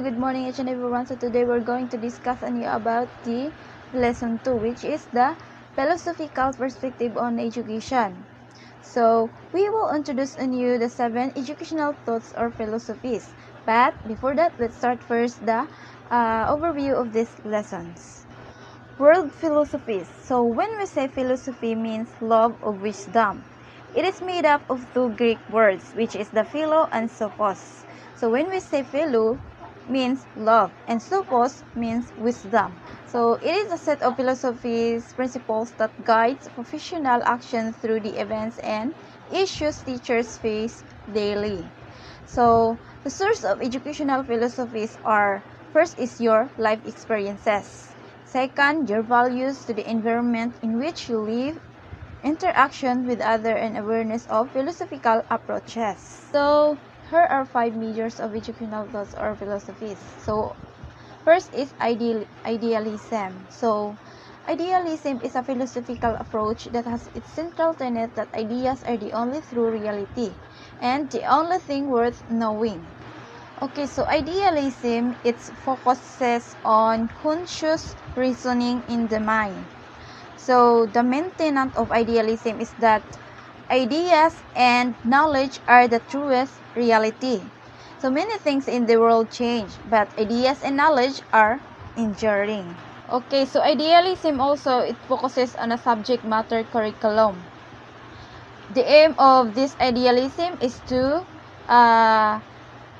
good morning each and everyone. So today we're going to discuss anew about the lesson 2, which is the philosophical perspective on education. So we will introduce anew the 7 educational thoughts or philosophies. But before that, let's start first the overview of these lessons. World philosophies. So when we say philosophy means love of wisdom. It is made up of 2 Greek words, which is the philo and sophos. So when we say philo means love and sophos means wisdom. So it is a set of philosophies, principles that guides professional action through the events and issues teachers face daily. So the source of educational philosophies are: first is your life experiences. Second, your values to the environment in which you live, interaction with others, and awareness of philosophical approaches. So, here are 5 measures of educational thoughts or philosophies. So, first is idealism. So, idealism is a philosophical approach that has its central tenet that ideas are the only true reality and the only thing worth knowing. Okay, so idealism, it focuses on conscious reasoning in the mind. So the main tenet of idealism is that ideas and knowledge are the truest reality. So many things in the world change, but ideas and knowledge are enduring. Okay, so idealism also, it focuses on a subject matter curriculum. The aim of this idealism is to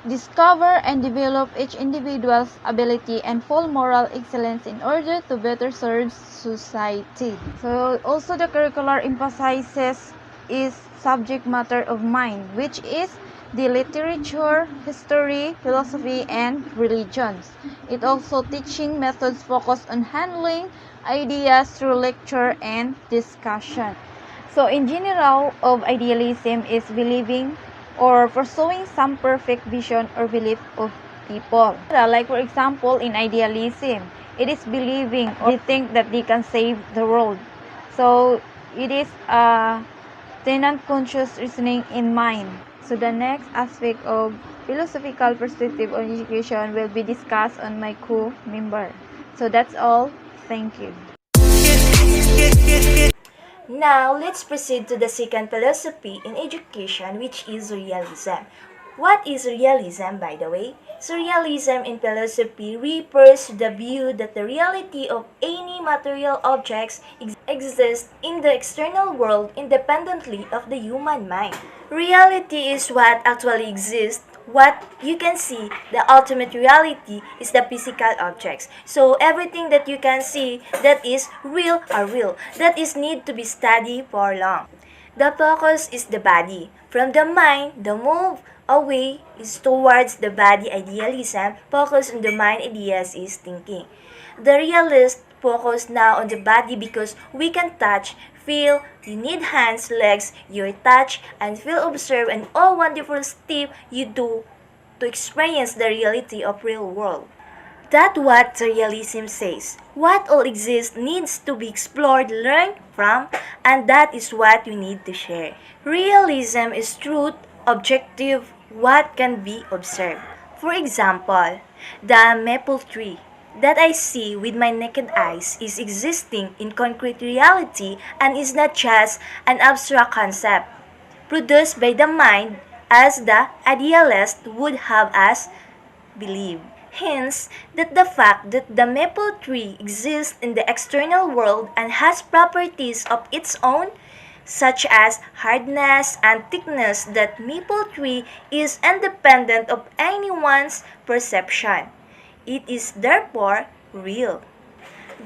discover and develop each individual's ability and full moral excellence in order to better serve society. So also the curricular emphasizes is subject matter of mind, which is the literature, history, philosophy, and religions. It also teaching methods focused on handling ideas through lecture and discussion. So in general of idealism is believing or pursuing some perfect vision or belief of people. Like for example, in idealism, it is believing or they think that they can save the world. So it is a tenant conscious reasoning in mind. So the next aspect of philosophical perspective on education will be discussed on my co-member. So that's all. Thank you. Now, let's proceed to the second philosophy in education, which is realism. What is realism, by the way? So, realism in philosophy refers to the view that the reality of any material objects exists in the external world independently of the human mind. Reality is what actually exists. What you can see, the ultimate reality is the physical objects. So everything that you can see that is real are real. That is need to be studied for long. The focus is the body. From the mind, the move away is towards the body idealism. Focus on the mind ideas is thinking. The realist focus now on the body because we can touch, feel, you need hands, legs, your touch, and feel, observe, and all wonderful stuff you do to experience the reality of real world. That's what realism says. What all exists needs to be explored, learned from, and that is what we need to share. Realism is truth, objective, what can be observed. For example, the maple tree that I see with my naked eyes is existing in concrete reality and is not just an abstract concept produced by the mind as the idealist would have us believe. Hence, that the fact that the maple tree exists in the external world and has properties of its own, such as hardness and thickness, that maple tree is independent of anyone's perception. It is therefore real.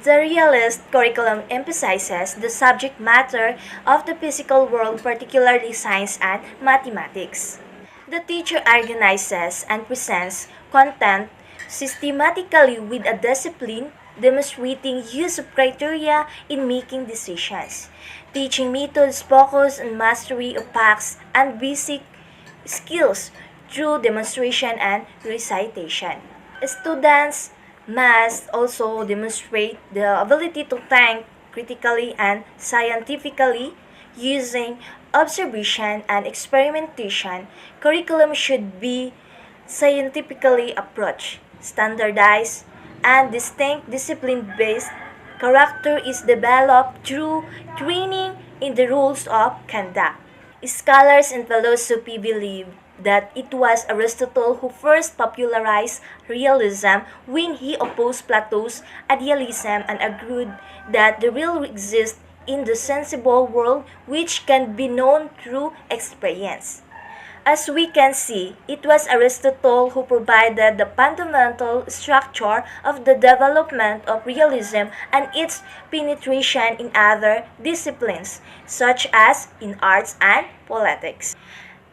The realist curriculum emphasizes the subject matter of the physical world, particularly science and mathematics. The teacher organizes and presents content systematically with a discipline, demonstrating use of criteria in making decisions. Teaching methods focus on mastery of facts and basic skills through demonstration and recitation. Students must also demonstrate the ability to think critically and scientifically using observation and experimentation. Curriculum should be scientifically approached. standardized, and distinct discipline-based character is developed through training in the rules of conduct. Scholars in philosophy believe that it was Aristotle who first popularized realism when he opposed Plato's idealism and argued that the real exists in the sensible world which can be known through experience. As we can see, it was Aristotle who provided the fundamental structure of the development of realism and its penetration in other disciplines, such as in arts and politics.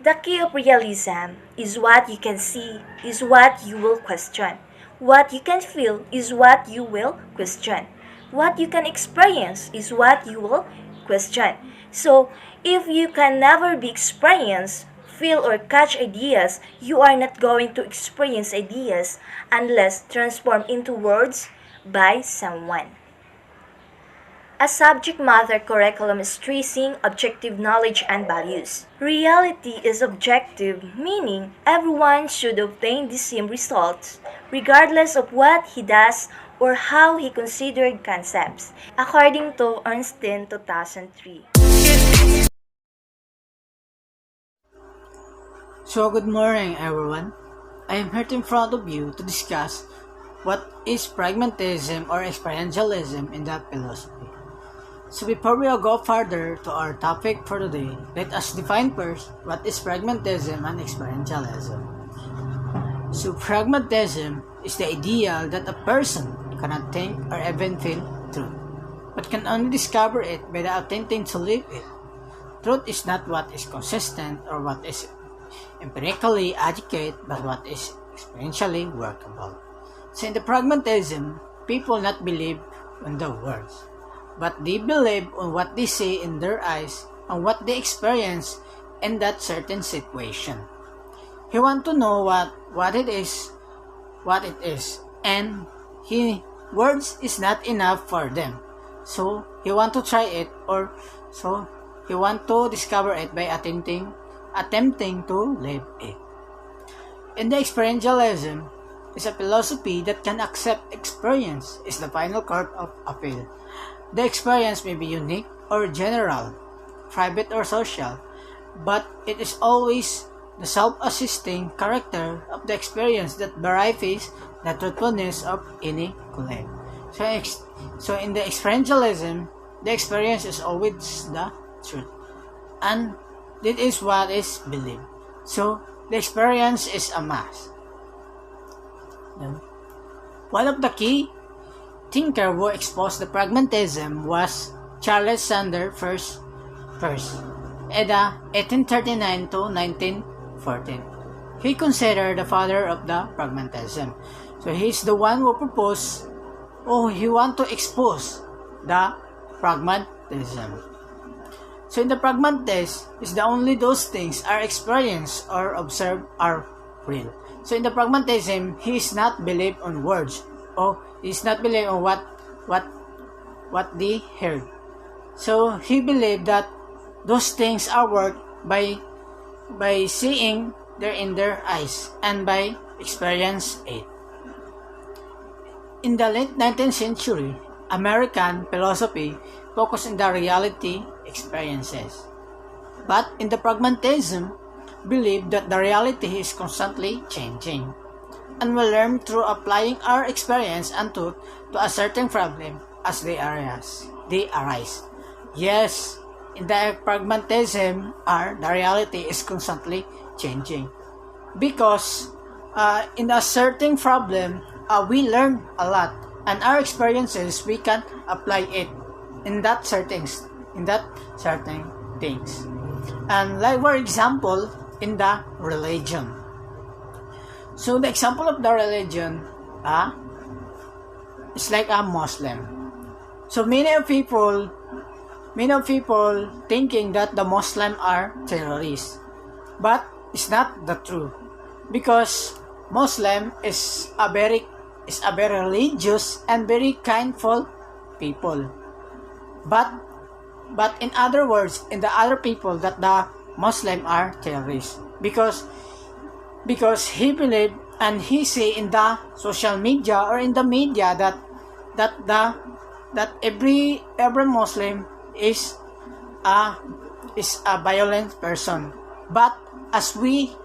The key of realism is what you can see is what you will question. What you can feel is what you will question. What you can experience is what you will question. So, if you can never be experienced, feel or catch ideas, you are not going to experience ideas unless transformed into words by someone. A subject matter curriculum is stressing objective knowledge and values. Reality is objective, meaning everyone should obtain the same results, regardless of what he does or how he considered concepts, according to Ernstein 2003. So good morning everyone. I am here in front of you to discuss what is pragmatism or experientialism in that philosophy. So before we go further to our topic for today, let us define first what is pragmatism and experientialism. So pragmatism is the ideal that a person cannot think or even feel truth, but can only discover it by attempting to live it. Truth is not what is consistent or what is empirically adequate, but what is experientially workable. So in the pragmatism, people not believe on the words, but they believe on what they see in their eyes and what they experience in that certain situation. He want to know what it is, and words is not enough for them. So he want to try it, or so he want to discover it by attempting to live it. In the experientialism is a philosophy that can accept experience is the final court of appeal. The experience may be unique or general, private or social, but it is always the self-assisting character of the experience that verifies the truthfulness of any claim. So in the experientialism, the experience is always the truth, and that is what is believed. So the experience is a mass. One of the key thinkers who exposed the pragmatism was Charles Sanders first in 1839 to 1914. He considered the father of the pragmatism. So he is the one who proposed, he want to expose the pragmatism. So in the pragmatism, is the only those things are experienced or observed are real. So in the pragmatism, he is not believed on words, or he is not believed on what they heard. So he believed that those things are worked by seeing in their eyes and by experience it. In the late 19th century, American philosophy focused on the reality experiences. But in the pragmatism, believe that the reality is constantly changing, and we learn through applying our experience and truth to a certain problem as they arise. Yes, in the pragmatism, the reality is constantly changing, because in a certain problem, we learn a lot, and our experiences we can apply it in that certain things. And like for example, in the religion. So the example of the religion is like a Muslim. So many of people thinking that the Muslim are terrorists, but it's not the truth, because Muslim is a very religious and very kindful people. But in other words, in the other people that the Muslim are terrorists, because he believed and he say in the social media or in the media that every Muslim is a violent person. But as we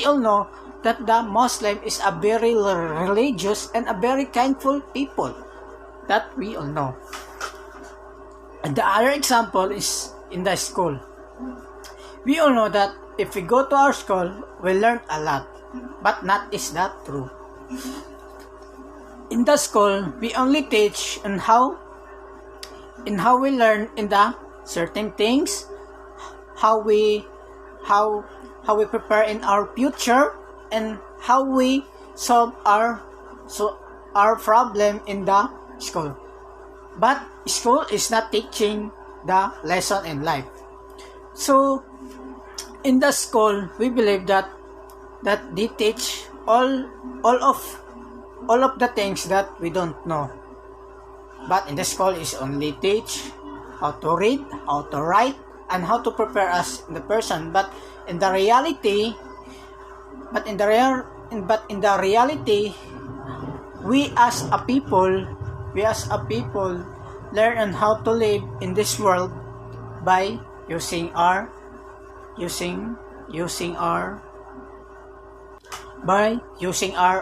all know that the Muslim is a very religious and a very kindful people, that we all know. And the other example is in the school. We all know that if we go to our school, we learn a lot. But not is that true. In the school, we only teach on how we learn in the certain things, how we prepare in our future, and how we solve our problem in the school. But school is not teaching the lesson in life. So in the school, we believe that they teach all of the things that we don't know. But in the school is only teach how to read, how to write, and how to prepare us in the person. But in the reality, we as a people learn on how to live in this world by using our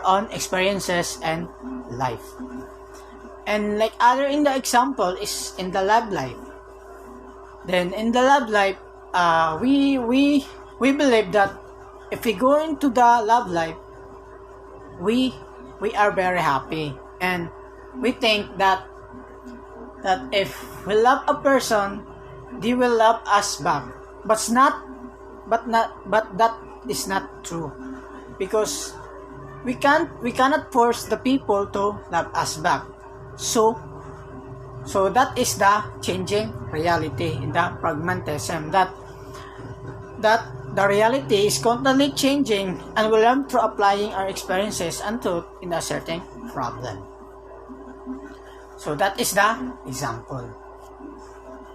own experiences and life. And like other in the example is in the lab life. Then in the lab life, we believe that if we go into the lab life, we are very happy, and we think that if we love a person, they will love us back. But that is not true, because we cannot force the people to love us back. So that is the changing reality in the pragmatism, that the reality is constantly changing, and we learn through applying our experiences and truth in a certain problem. So that is the example.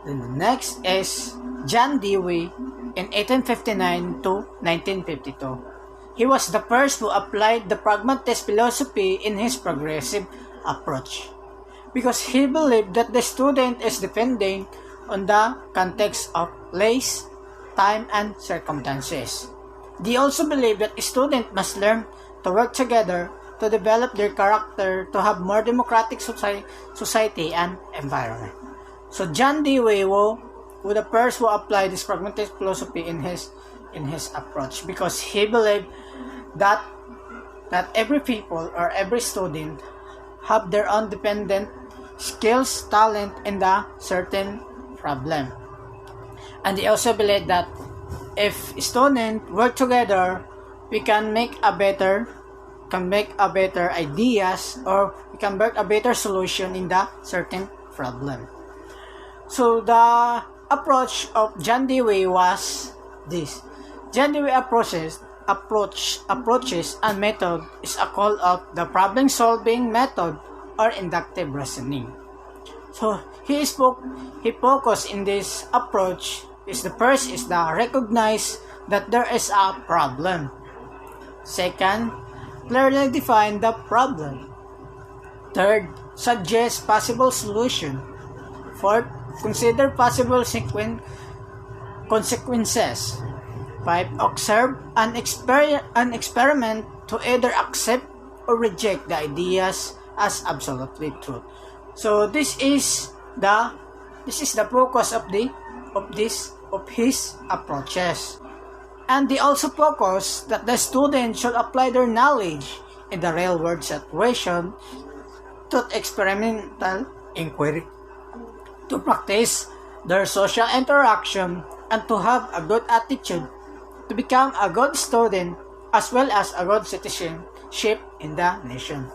Then the next is John Dewey in 1859 to 1952. He was the first who applied the pragmatist philosophy in his progressive approach, because he believed that the student is depending on the context of place, time, and circumstances. They also believed that students must learn to work together to develop their character to have more democratic society and environment. So John Dewey was the first who applied this pragmatic philosophy in his approach, because he believed that every people or every student have their own dependent skills, talent in the certain problem. And they also believe that if students work together, we can make a better ideas, or we can work a better solution in the certain problem. So the approach of John Dewey was this. John Dewey approaches and method is a call of the problem solving method or inductive reasoning. So he focused in this approach is the first is the recognize that there is a problem. Second, clearly define the problem. Third, suggest possible solution. Fourth, consider possible consequences. 5. Observe and experiment to either accept or reject the ideas as absolutely true. So this is the focus of his approaches. And they also focus that the student should apply their knowledge in the real world situation to experimental inquiry, to practice their social interaction, and to have a good attitude to become a good student as well as a good citizenship in the nation.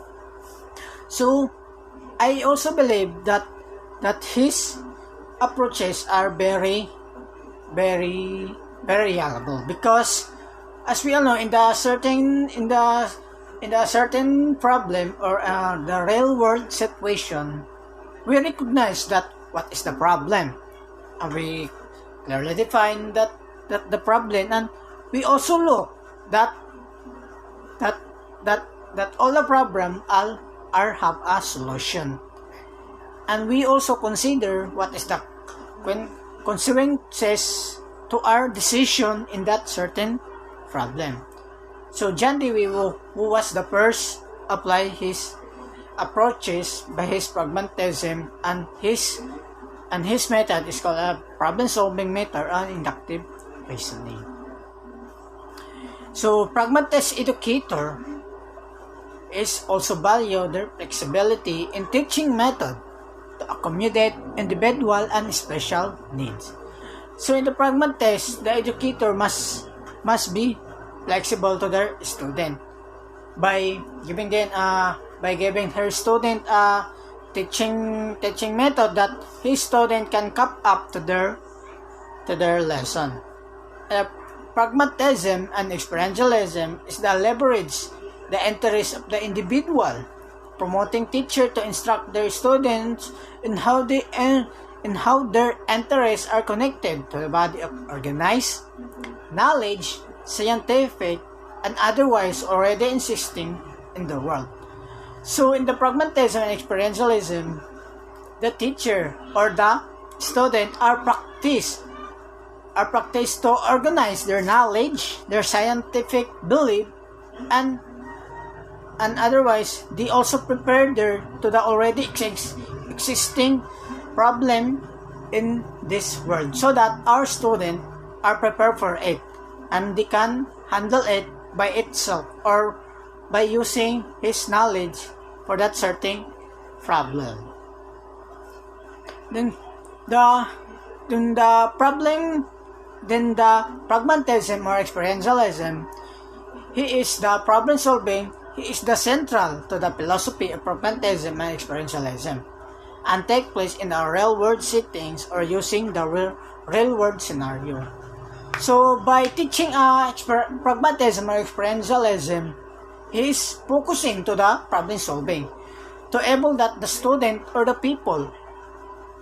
So I also believe that his approaches are very, very, very reliable, because as we all know, in the certain problem or the real world situation, we recognize that what is the problem, and we clearly define that the problem, and we also look that that all the problem are have a solution. And we also consider what is the consequences to our decision in that certain problem. So John Dewey, who was the first apply his approaches by his pragmatism, and his method is called a problem solving method and inductive reasoning. So pragmatist educator is also value their flexibility in teaching method to accommodate individual and special needs. So in the pragmatist, the educator must be flexible to their student by giving her student a teaching method that his student can cap up to their lesson. Pragmatism and experientialism is the leverage the interest of the individual, promoting teacher to instruct their students in how their interests are connected to the body of organized knowledge, scientific, and otherwise already existing in the world. So in the pragmatism and experientialism, the teacher or the student are practiced to organize their knowledge, their scientific belief, and otherwise they also prepare to the already existing problem in this world, so that our students are prepared for it and they can handle it by itself or by using his knowledge for that certain problem. Then the pragmatism or experientialism, he is the problem solving. He is the central to the philosophy of pragmatism and experientialism, and take place in our real world settings or using the real world scenario. So by teaching pragmatism or experientialism, he is focusing to the problem solving, to able that the student or the people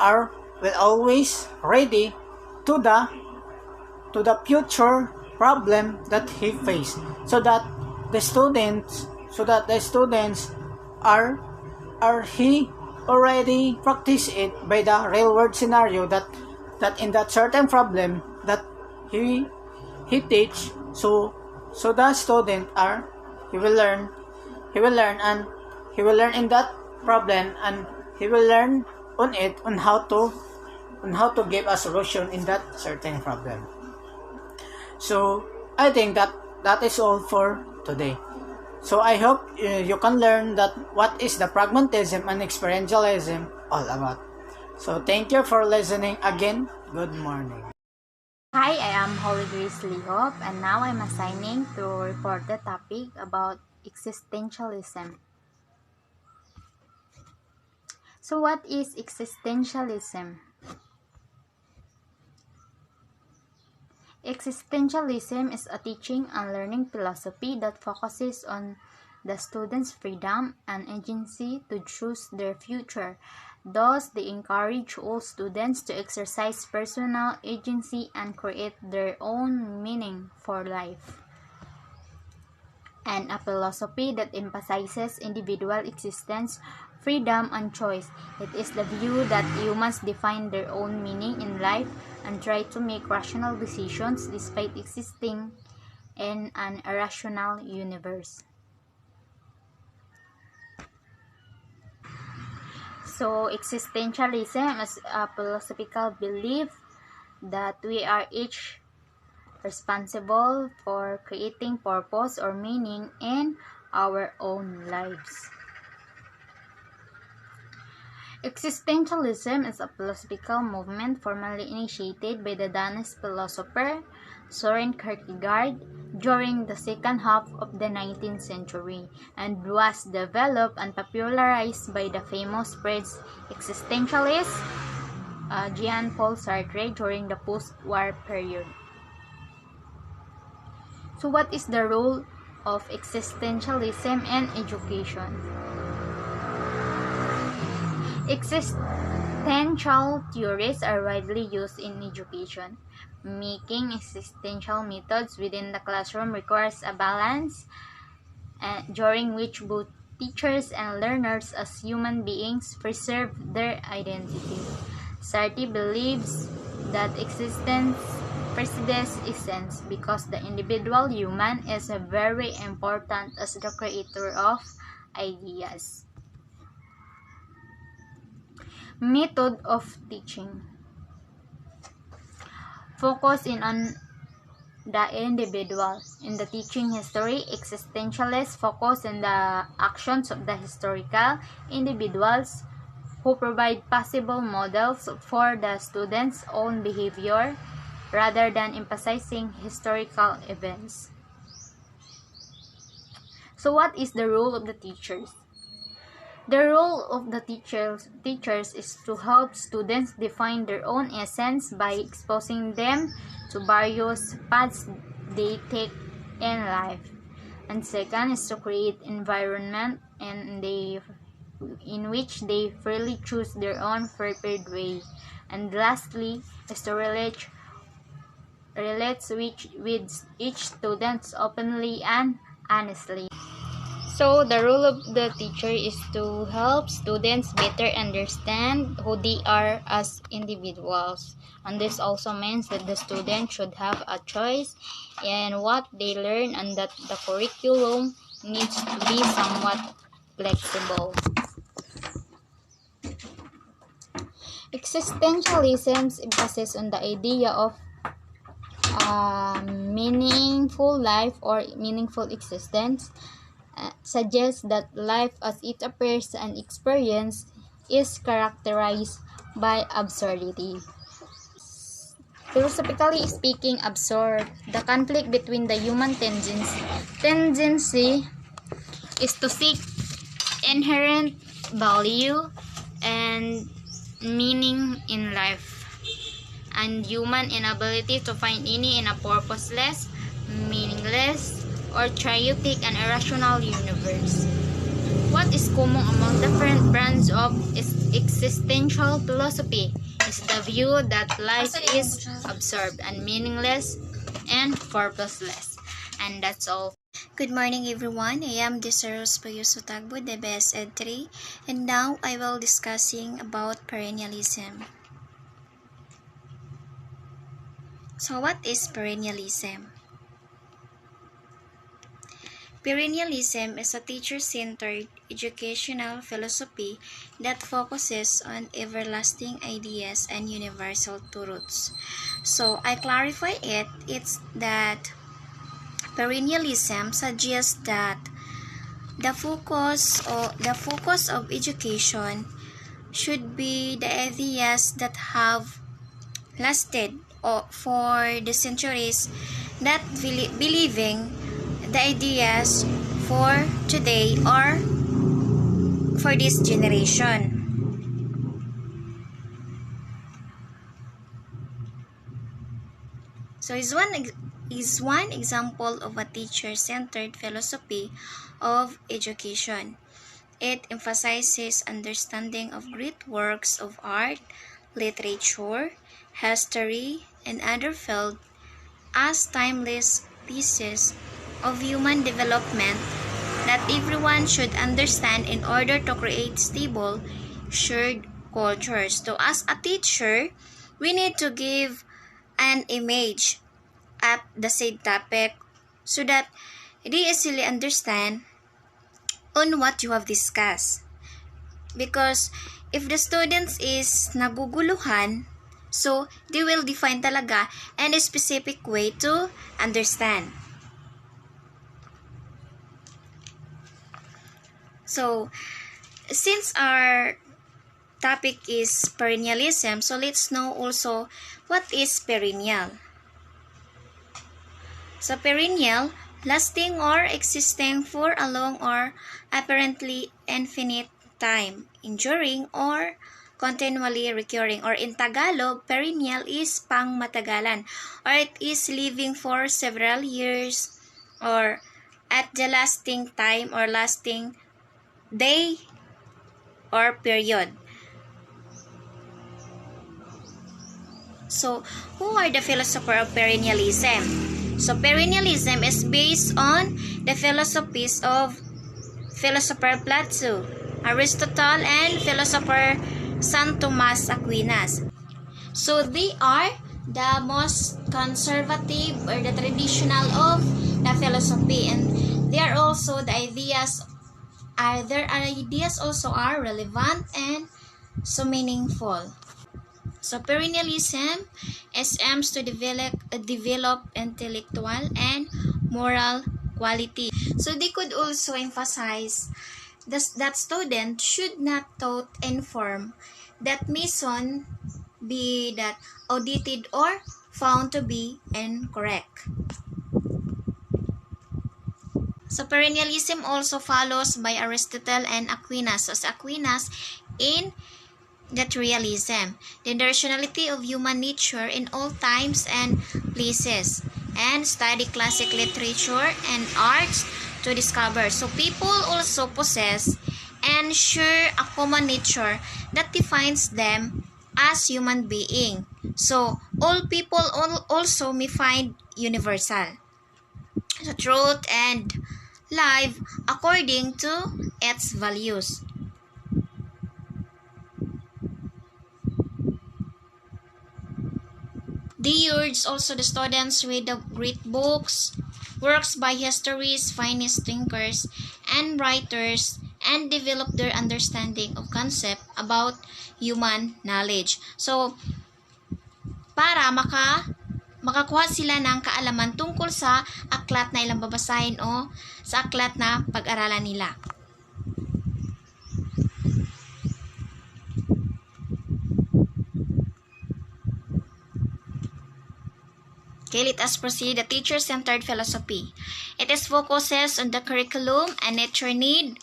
will always ready to the future problem that he face, so that the students are he already practice it by the real world scenario that in that certain problem that he teach. So the student he will learn in that problem, and he will learn on how to give a solution in that certain problem. So I think that is all for today. So I hope you can learn that what is the pragmatism and experientialism all about. So thank you for listening again. Good morning. Hi, I am Holy Grace Lihop, and now I'm assigning to report the topic about existentialism. So what is existentialism? Existentialism is a teaching and learning philosophy that focuses on the students' freedom and agency to choose their future. Thus, they encourage all students to exercise personal agency and create their own meaning for life. And a philosophy that emphasizes individual existence, freedom, and choice. It is the view that humans define their own meaning in life and try to make rational decisions despite existing in an irrational universe. So, existentialism is a philosophical belief that we are each responsible for creating purpose or meaning in our own lives. Existentialism is a philosophical movement formally initiated by the Danish philosopher Søren Kierkegaard during the second half of the 19th century and was developed and popularized by the famous French existentialist Jean-Paul Sartre during the post-war period. So what is the role of existentialism in education? Existential theories are widely used in education. Making existential methods within the classroom requires a balance during which both teachers and learners as human beings preserve their identity. Sartre believes that existence precedes essence because the individual human is very important as the creator of ideas. Method of teaching. Focus in on the individual. In the teaching history, existentialists focus on the actions of the historical individuals who provide possible models for the student's own behavior rather than emphasizing historical events. So what is the role of the teachers? The role of the teachers is to help students define their own essence by exposing them to various paths they take in life. And second is to create environment in which they freely choose their own preferred way. And lastly is to relate with each student openly and honestly. So the role of the teacher is to help students better understand who they are as individuals. And this also means that the student should have a choice in what they learn and that the curriculum needs to be somewhat flexible. Existentialism's emphasis on the idea of meaningful life or meaningful existence suggests that life as it appears and experienced is characterized by absurdity. Philosophically speaking, absurd, the conflict between the human tendency is to seek inherent value and meaning in life, and human inability to find any in a purposeless, meaningless, or chaotic and irrational universe. What is common among different brands of existential philosophy is the view that life is absurd and meaningless and purposeless. And that's all. Good morning everyone, I am Deseros Payuso Tagbo, DBS Ed 3, and now I will discussing about perennialism. So what is perennialism? Perennialism is a teacher-centered educational philosophy that focuses on everlasting ideas and universal truths. So I clarify it's that perennialism suggests that the focus of education should be the ideas that have lasted for the centuries, not believing the ideas for today or for this generation. So is one example of a teacher-centered philosophy of education. It emphasizes understanding of great works of art, literature, history, and other fields as timeless pieces of human development that everyone should understand in order to create stable, shared cultures. So as a teacher, we need to give an image at the said topic so that they easily understand on what you have discussed. Because if the students is naguguluhan, so they will define talaga and a specific way to understand. So since our topic is perennialism, so let's know also what is perennial. So perennial, lasting or existing for a long or apparently infinite time, enduring or continually recurring, or in Tagalog, perennial is pangmatagalan, or it is living for several years or at the lasting time or lasting day or period. So, who are the philosophers of perennialism? So perennialism is based on the philosophies of philosopher Plato, Aristotle, and philosopher San Tomas Aquinas. So they are the most conservative or the traditional of the philosophy, and they are also the ideas are their ideas also are relevant and so meaningful. So perennialism aims to develop intellectual and moral quality. So they could also emphasize that students should not taught inform that Mason be that audited or found to be incorrect. So perennialism also follows by Aristotle and Aquinas. So Aquinas in that realism, the rationality of human nature in all times and places, and study classic literature and arts to discover. So people also possess and share a common nature that defines them as human being. So all people also may find universal. So truth and life according to its values. They urge also the students read the great books, works by history's finest thinkers and writers, and develop their understanding of concept about human knowledge. So, para makakuha sila ng kaalaman tungkol sa aklat na ilang babasahin o sa aklat na pag-aralan nila. Okay, let us proceed. The teacher-centered philosophy. It is focuses on the curriculum and nature need.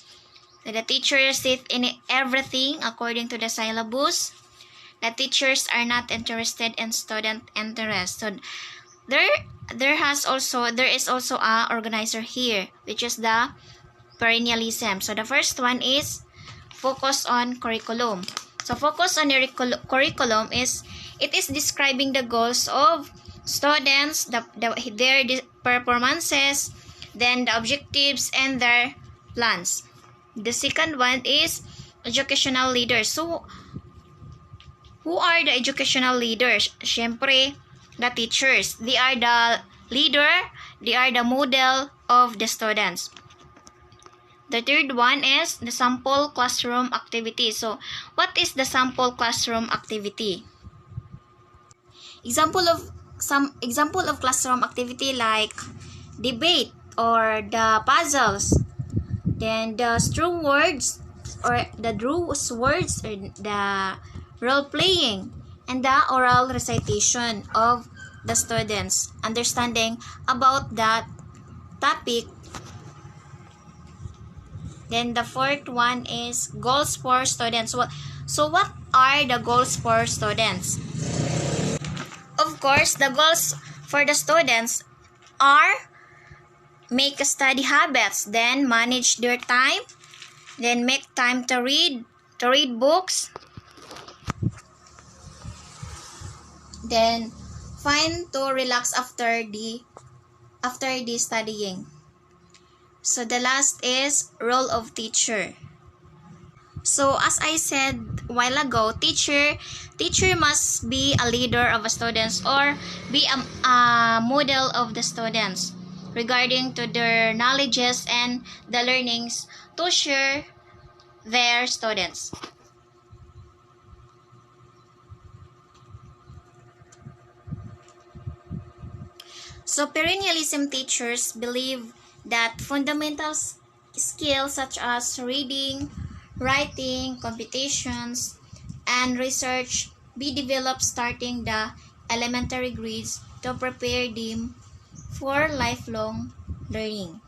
So the teachers sit in everything according to the syllabus. The teachers are not interested in student interest. So there is also a organizer here, which is the perennialism. So the first one is focus on curriculum. So focus on the curriculum is describing the goals of students, their performances, then the objectives and their plans. The second one is educational leaders. So, who are the educational leaders? Siyempre, the teachers. They are the leader, they are the model of the students. The third one is the sample classroom activity. So, what is the sample classroom activity? Example of classroom activity like debate or the puzzles, then the true words or the role playing, and the oral recitation of the students understanding about that topic. Then the fourth one is goals for students. So what are the goals for students? Of course, the goals for the students are make study habits, then manage their time, then make time to read books, then find to relax after the studying. So the last is role of teacher. So as I said a while ago, teacher must be a leader of the students or be a model of the students regarding to their knowledges and the learnings to share their students. So perennialism teachers believe that fundamental skills such as reading, writing, computations, and research be developed starting the elementary grades to prepare them for lifelong learning.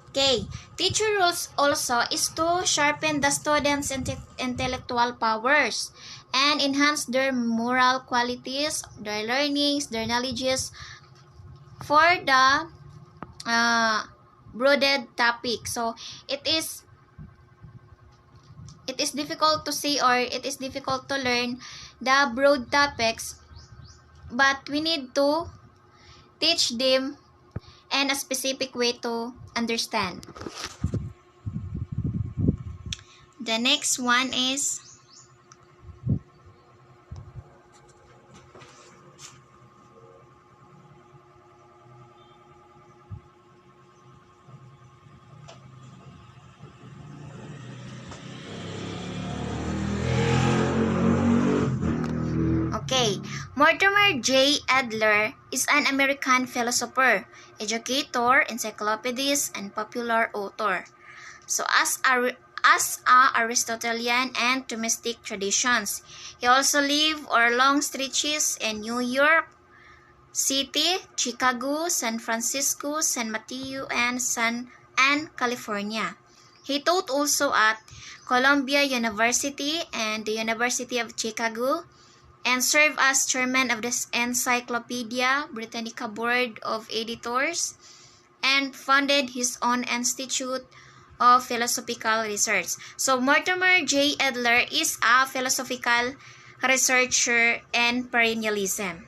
Okay, teacher roles also is to sharpen the students' intellectual powers and enhance their moral qualities, their learnings, their knowledges for the broadened topic. So it is difficult to say or it is difficult to learn the broad topics but we need to teach them in a specific way to understand. The next one is okay. Mortimer J. Adler is an American philosopher, educator, encyclopedist, and popular author. So as a Aristotelian and Thomistic traditions, he also lived or long stretches in New York City, Chicago, San Francisco, San Mateo, and California. He taught also at Columbia University and the University of Chicago, and served as chairman of the Encyclopedia Britannica Board of Editors, and founded his own institute of philosophical research. So Mortimer J. Adler is a philosophical researcher in perennialism.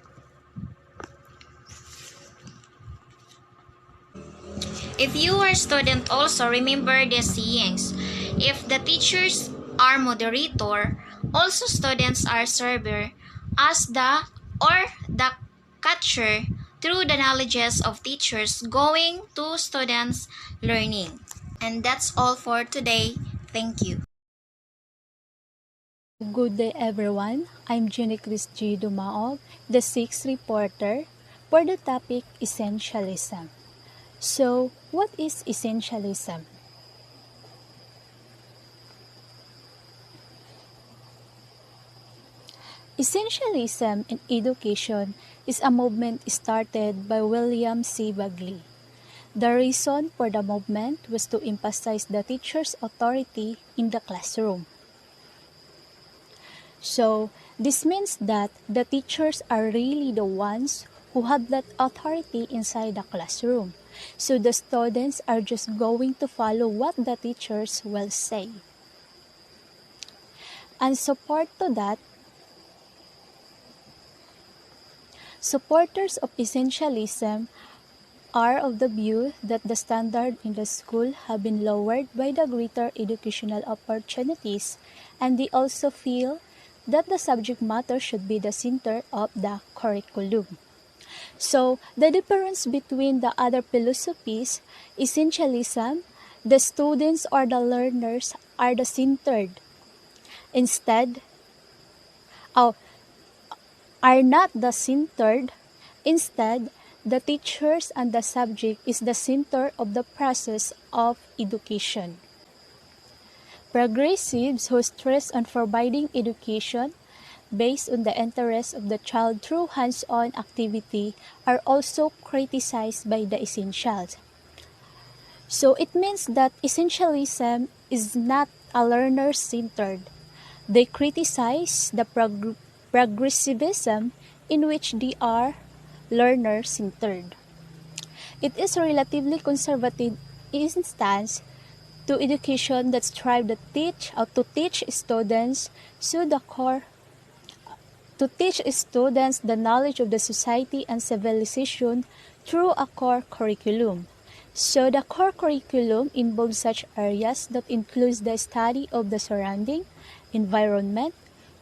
If you are a student, also remember the sayings. If the teachers are moderator, also students are server as the catcher through the knowledges of teachers going to students learning. And that's all for today. Thank you. Good day everyone. I'm Jenny Chris G. Dumaog, the sixth reporter for the topic Essentialism. So, what is essentialism? Essentialism in education is a movement started by William C. Bagley. The reason for the movement was to emphasize the teacher's authority in the classroom. So, this means that the teachers are really the ones who have that authority inside the classroom. So, the students are just going to follow what the teachers will say. And supporters of essentialism are of the view that the standard in the school have been lowered by the greater educational opportunities, and they also feel that the subject matter should be the center of the curriculum. So, the difference between the other philosophies, essentialism, the students or the learners are the centered. Are not the centered. Instead, the teachers and the subject is the center of the process of education. Progressives who stress on providing education based on the interests of the child through hands-on activity are also criticized by the essentials. So it means that essentialism is not a learner-centered. They criticize the progressivism in which they are learner-centered. It is a relatively conservative instance to education that strive to teach students the knowledge of the society and civilization through a core curriculum. So the core curriculum involves such areas that includes the study of the surrounding environment,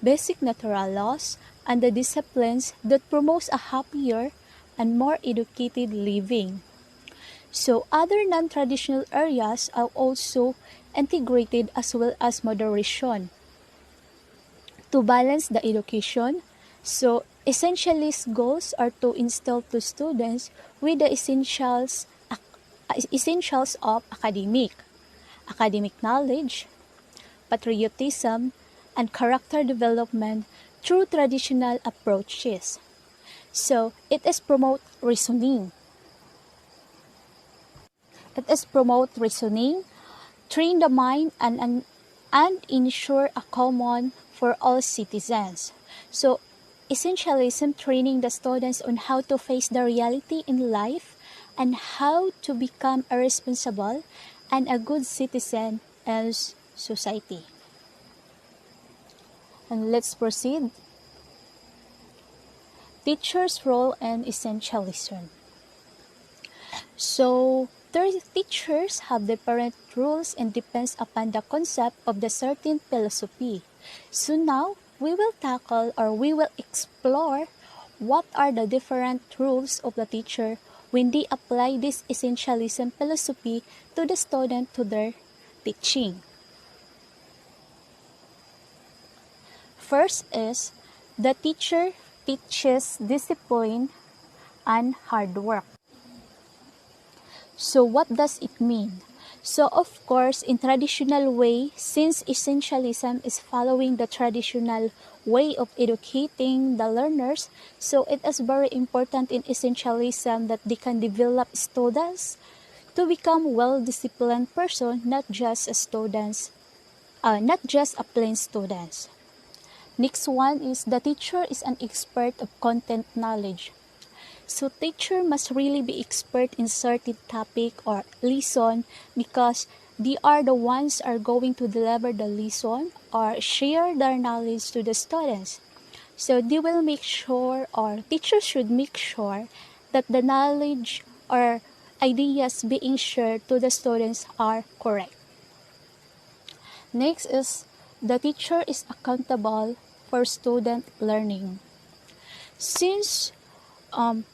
basic natural laws, and the disciplines that promotes a happier and more educated living. So other non-traditional areas are also integrated as well as moderation to balance the education. So essentialist goals are to instill to students with the essentials of academic knowledge, patriotism, and character development through traditional approaches. So it is promote reasoning. Train the mind, and ensure a common for all citizens. So essentialism training the students on how to face the reality in life and how to become a responsible and a good citizen as society. And let's proceed. Teacher's role and essentialism. So, teachers have different rules and depends upon the concept of the certain philosophy. So now, we will tackle or we will explore what are the different rules of the teacher when they apply this essentialism philosophy to the student to their teaching. First is the teacher teaches discipline and hard work. So what does it mean? So of course, in traditional way, since essentialism is following the traditional way of educating the learners, so it is very important in essentialism that they can develop students to become well-disciplined person, not just a plain students. Next one is the teacher is an expert of content knowledge. So teacher must really be expert in certain topic or lesson because they are the ones are going to deliver the lesson or share their knowledge to the students. So they will make sure or teachers should make sure that the knowledge or ideas being shared to the students are correct. Next is the teacher is accountable for student learning. Since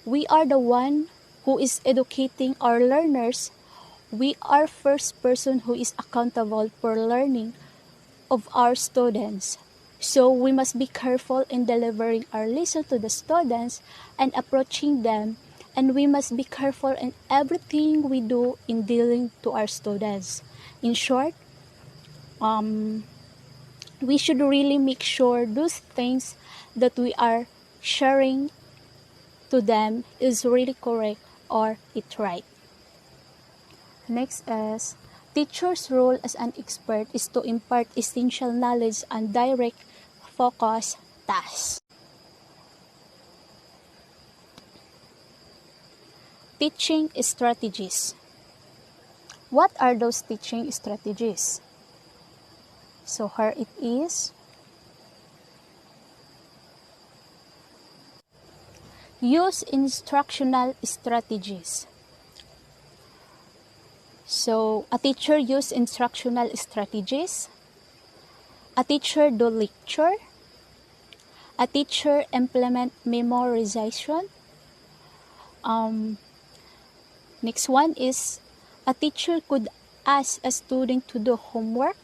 we are the one who is educating our learners, we are first person who is accountable for learning of our students. So we must be careful in delivering our lesson to the students and approaching them, and we must be careful in everything we do in dealing to our students. In short, we should really make sure those things that we are sharing to them is really correct or it's right. Next is teacher's role as an expert is to impart essential knowledge and direct focus tasks. Teaching strategies. What are those teaching strategies? So here it is. Use instructional strategies. So, a teacher use instructional strategies. A teacher do lecture. A teacher implement memorization. Next one is a teacher could ask a student to do homework.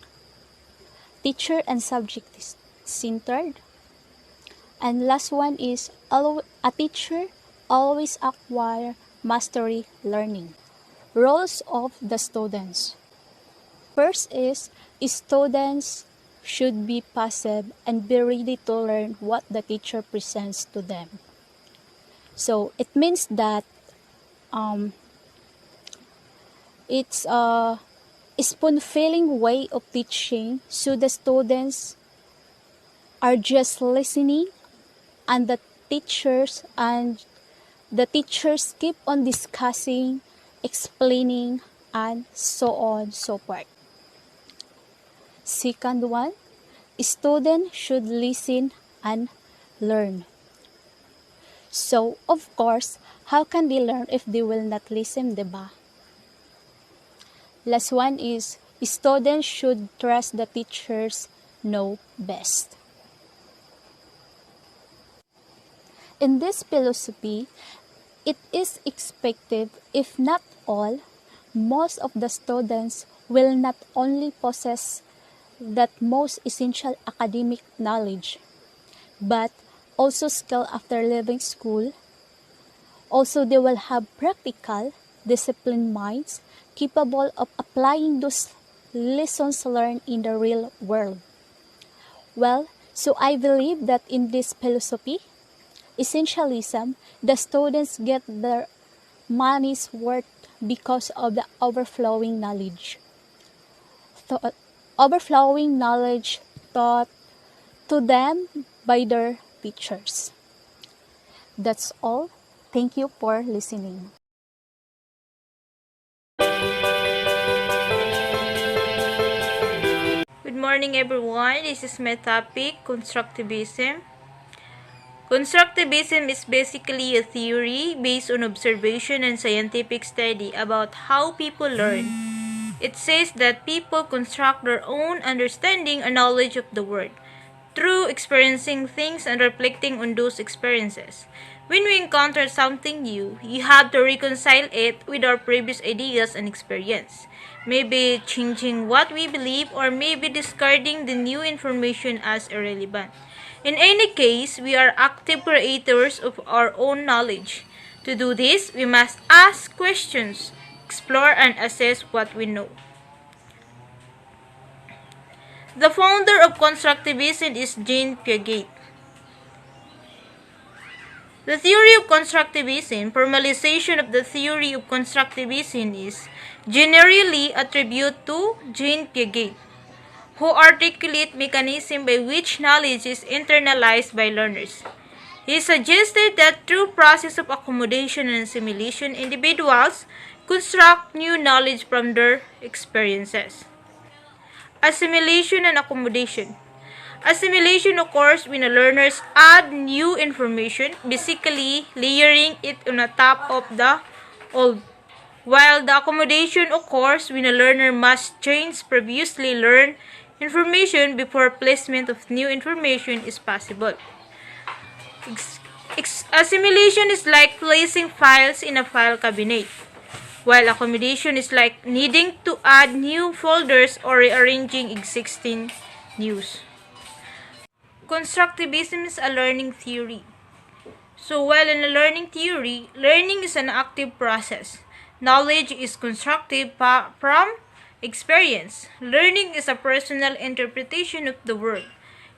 Teacher and subject centered. And last one is a teacher always acquire mastery learning. Roles of the students. First is students should be passive and be ready to learn what the teacher presents to them. So it means that it's a spoon-feeding way of teaching, so the students are just listening and the teachers keep on discussing, explaining, and so on so forth. Second one, students should listen and learn. So, of course, how can they learn if they will not listen, diba? Last one is, students should trust the teachers know best. In this philosophy, it is expected, if not all, most of the students will not only possess that most essential academic knowledge, but also skill after leaving school. Also, they will have practical, disciplined minds capable of applying those lessons learned in the real world. Well, so I believe that in this philosophy, essentialism, the students get their money's worth because of the overflowing knowledge. Overflowing knowledge taught to them by their teachers. That's all. Thank you for listening. Good morning, everyone. This is my topic, constructivism. Constructivism is basically a theory based on observation and scientific study about how people learn. It says that people construct their own understanding and knowledge of the world through experiencing things and reflecting on those experiences. When we encounter something new, you have to reconcile it with our previous ideas and experience. Maybe changing what we believe or maybe discarding the new information as irrelevant. In any case, we are active creators of our own knowledge. To do this, we must ask questions, explore and assess what we know. The founder of constructivism is Jean Piaget. The theory of constructivism, formalization of the theory of constructivism is generally attributed to Jean Piaget, who articulate mechanism by which knowledge is internalized by learners. He suggested that through process of accommodation and assimilation, individuals construct new knowledge from their experiences. Assimilation and accommodation. Assimilation occurs when the learners add new information, basically layering it on the top of the old, while the accommodation occurs when a learner must change previously learned information before placement of new information is possible. Assimilation is like placing files in a file cabinet, while accommodation is like needing to add new folders or rearranging existing news. Constructivism is a learning theory. So while in a learning theory, learning is an active process. Knowledge is constructive from experience. Learning is a personal interpretation of the world.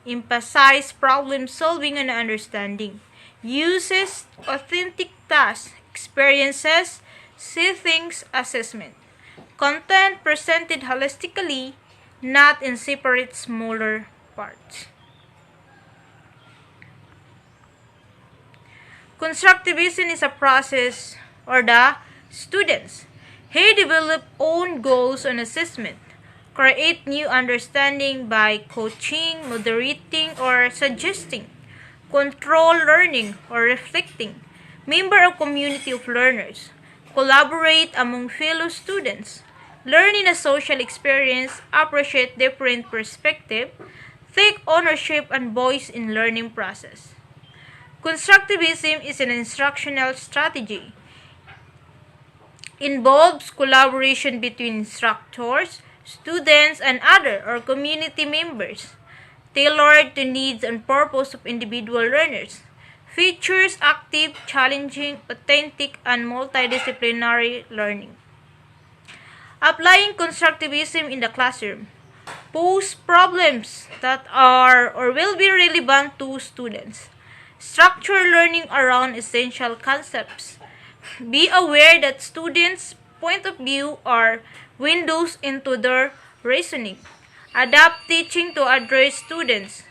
Emphasize problem solving and understanding. Uses authentic tasks, experiences, see things assessment. Content presented holistically, not in separate smaller parts. Constructivism is a process or the students. He develop own goals and assessment, create new understanding by coaching, moderating, or suggesting, control learning or reflecting, member of community of learners, collaborate among fellow students, learn in a social experience, appreciate different perspective, take ownership and voice in learning process. Constructivism is an instructional strategy. Involves collaboration between instructors, students, and other or community members, tailored to needs and purpose of individual learners. Features active, challenging, authentic, and multidisciplinary learning. Applying constructivism in the classroom. Pose problems that are or will be relevant to students. Structure learning around essential concepts. Be aware that students' point of view are windows into their reasoning. Adapt teaching to address students'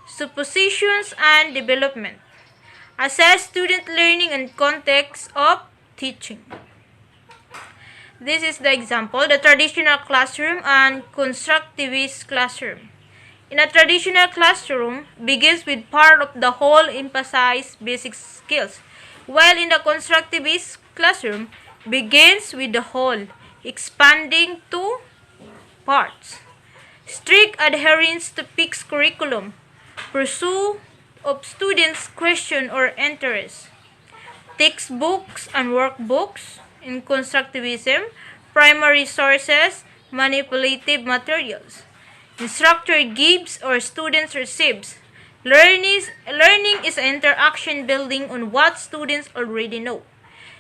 suppositions and development. Assess student learning and context of teaching. This is the example, the traditional classroom and constructivist classroom. In a traditional classroom, begins with part of the whole emphasize basic skills, while in the constructivist classroom, begins with the whole, expanding to parts. Strict adherence to fixed curriculum, pursue of students' question or interest. Textbooks and workbooks in constructivism, primary sources, manipulative materials. Instructor gives or students receives. Learning is an interaction building on what students already know.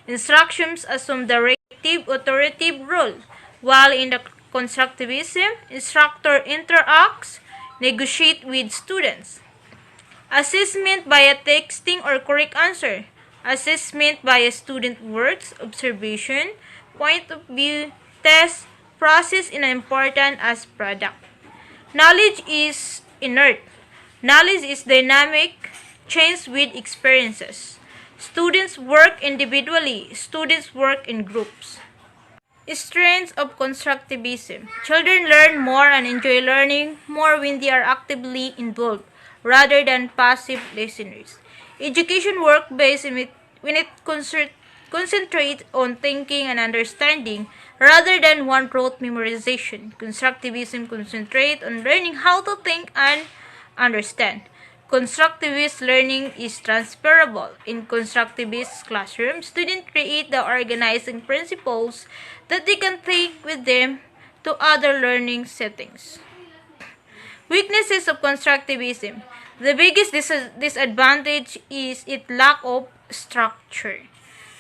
Instructions assume directive authoritative role, while in the constructivism, instructor interacts, negotiate with students. Assessment by a texting or correct answer. Assessment by a student words, observation, point of view, test, process is important as product. Knowledge is inert. Knowledge is dynamic, change with experiences. Students work individually. Students work in groups. Strengths of constructivism. Children learn more and enjoy learning more when they are actively involved rather than passive listeners. Education work-based when it concentrates on thinking and understanding rather than one rote memorization. Constructivism concentrates on learning how to think and understand. Constructivist learning is transferable. In constructivist classrooms, students create the organizing principles that they can take with them to other learning settings. Weaknesses of constructivism. The biggest disadvantage is its lack of structure.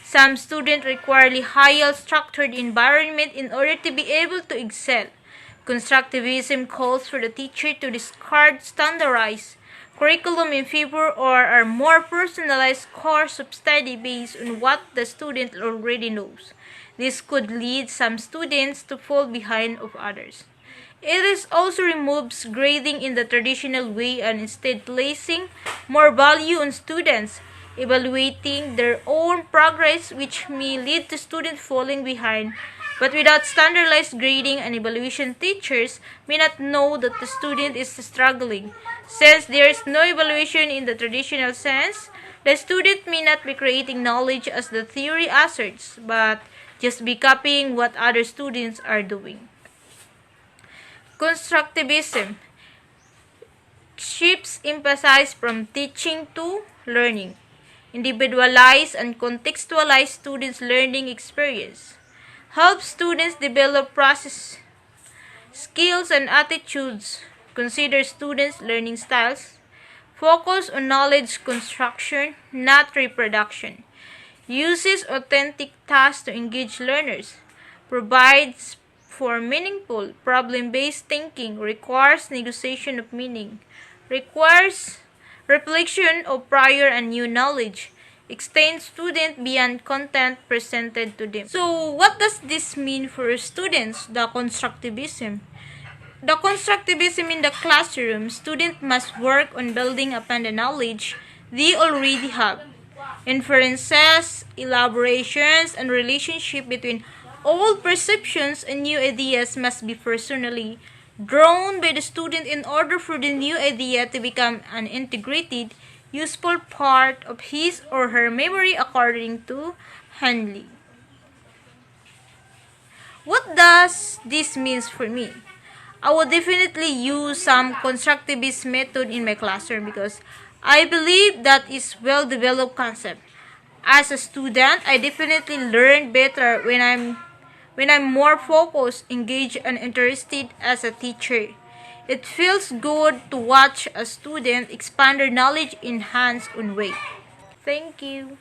Some students require a highly structured environment in order to be able to excel. Constructivism calls for the teacher to discard standardized curriculum in favor or a more personalized course of study based on what the student already knows. This could lead some students to fall behind of others. It is also removes grading in the traditional way and instead placing more value on students evaluating their own progress, which may lead to students falling behind. But without standardized grading and evaluation, teachers may not know that the student is struggling. Since there is no evaluation in the traditional sense, the student may not be creating knowledge as the theory asserts, but just be copying what other students are doing. Constructivism shifts emphasis from teaching to learning. Individualize and contextualize students' learning experience. Help students develop process skills and attitudes. Consider students' learning styles. Focus on knowledge construction, not reproduction. Uses authentic tasks to engage learners. Provides for meaningful problem-based thinking. Requires negotiation of meaning. Requires reflection of prior and new knowledge. Extends student beyond content presented to them. So, what does this mean for students, the constructivism? The constructivism in the classroom, students must work on building upon the knowledge they already have. Inferences, elaborations, and relationship between old perceptions and new ideas must be personally drawn by the student in order for the new idea to become an integrated, useful part of his or her memory according to Handley. What does this mean for me? I would definitely use some constructivist method in my classroom because I believe that is well-developed concept. As a student, I definitely learn better when I'm more focused, engaged, and interested as a teacher. It feels good to watch a student expand their knowledge in hands-on way. Thank you.